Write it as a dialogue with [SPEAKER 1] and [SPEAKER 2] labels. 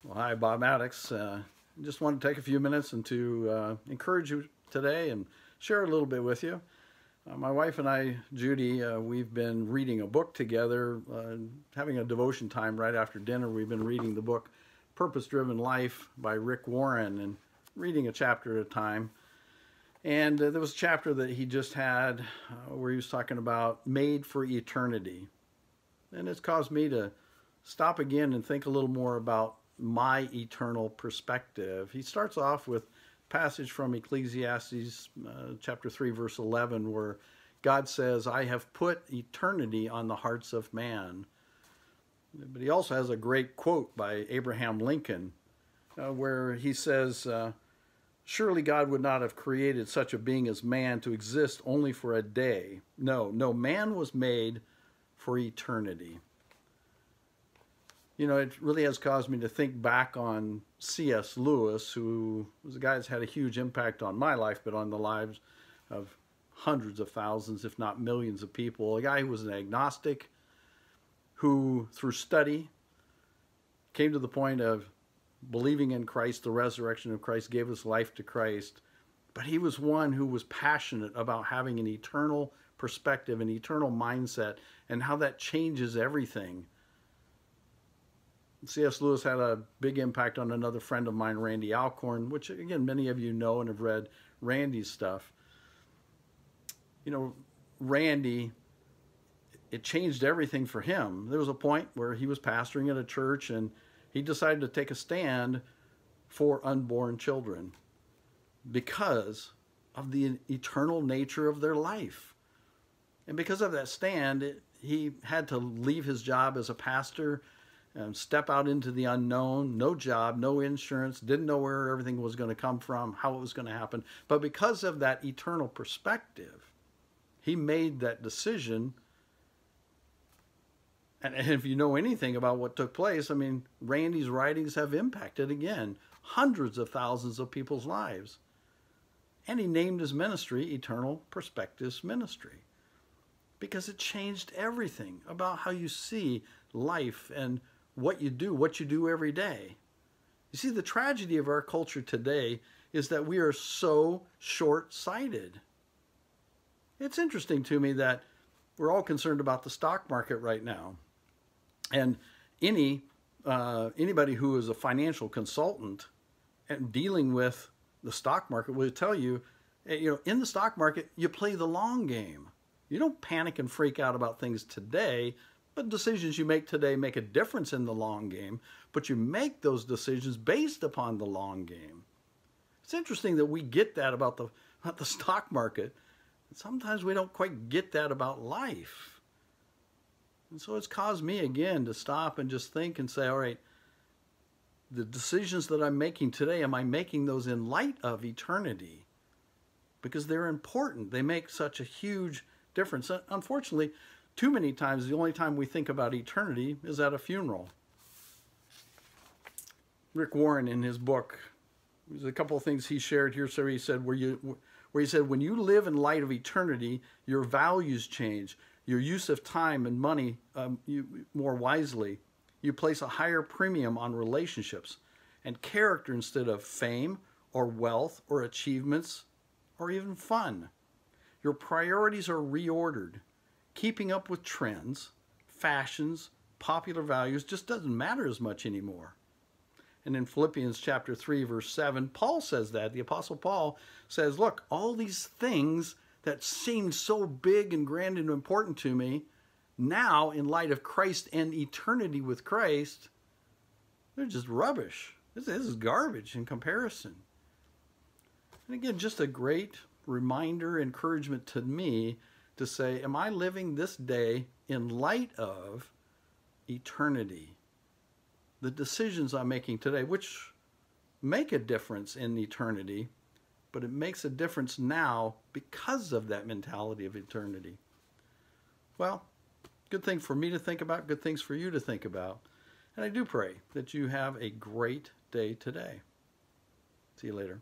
[SPEAKER 1] Well, hi, Bob Maddox. Just want to take a few minutes and to encourage you today and share a little bit with you. My wife and I, Judy, we've been reading a book together, having a devotion time right after dinner. We've been reading the book Purpose-Driven Life by Rick Warren and reading a chapter at a time. And there was a chapter that he just had where he was talking about made for eternity. And it's caused me to stop again and think a little more about my eternal perspective. He starts off with a passage from Ecclesiastes chapter 3 verse 11 where God says, I have put eternity on the hearts of man. But he also has a great quote by Abraham Lincoln where he says, surely God would not have created such a being as man to exist only for a day. No, man was made for eternity. You know, it really has caused me to think back on C.S. Lewis, who was a guy that's had a huge impact on my life, but on the lives of hundreds of thousands, if not millions of people. A guy who was an agnostic, who through study came to the point of believing in Christ, the resurrection of Christ, gave his life to Christ. But he was one who was passionate about having an eternal perspective, an eternal mindset, and how that changes everything. C.S. Lewis had a big impact on another friend of mine, Randy Alcorn, which, again, many of you know and have read Randy's stuff. You know, Randy, it changed everything for him. There was a point where he was pastoring at a church and he decided to take a stand for unborn children because of the eternal nature of their life. And because of that stand, he had to leave his job as a pastor and step out into the unknown, no job, no insurance, didn't know where everything was going to come from, how it was going to happen. But because of that eternal perspective, he made that decision. And if you know anything about what took place, I mean, Randy's writings have impacted, again, hundreds of thousands of people's lives. And he named his ministry Eternal Perspectives Ministry because it changed everything about how you see life and what you do every day. You see, the tragedy of our culture today is that we are so short-sighted. It's interesting to me that we're all concerned about the stock market right now. And anybody who is a financial consultant and dealing with the stock market will tell you, in the stock market, you play the long game. You don't panic and freak out about things today, but decisions you make today make a difference in the long game, but you make those decisions based upon the long game. It's interesting that we get that about the stock market, and sometimes we don't quite get that about life. And so it's caused me, again, to stop and just think and say, all right, the decisions that I'm making today, am I making those in light of eternity? Because they're important. They make such a huge difference. Unfortunately, too many times, the only time we think about eternity is at a funeral. Rick Warren, in his book, there's a couple of things he shared here. So he said, where he said, when you live in light of eternity, your values change. Your use of time and money more wisely. You place a higher premium on relationships and character instead of fame or wealth or achievements or even fun. Your priorities are reordered. Keeping up with trends, fashions, popular values just doesn't matter as much anymore. And in Philippians chapter 3, verse 7, Paul says that. The Apostle Paul says, look, all these things that seemed so big and grand and important to me, now in light of Christ and eternity with Christ, they're just rubbish. This is garbage in comparison. And again, just a great reminder, encouragement to me to say, am I living this day in light of eternity? The decisions I'm making today, which make a difference in eternity, but it makes a difference now because of that mentality of eternity. Well, good thing for me to think about, good things for you to think about. And I do pray that you have a great day today. See you later.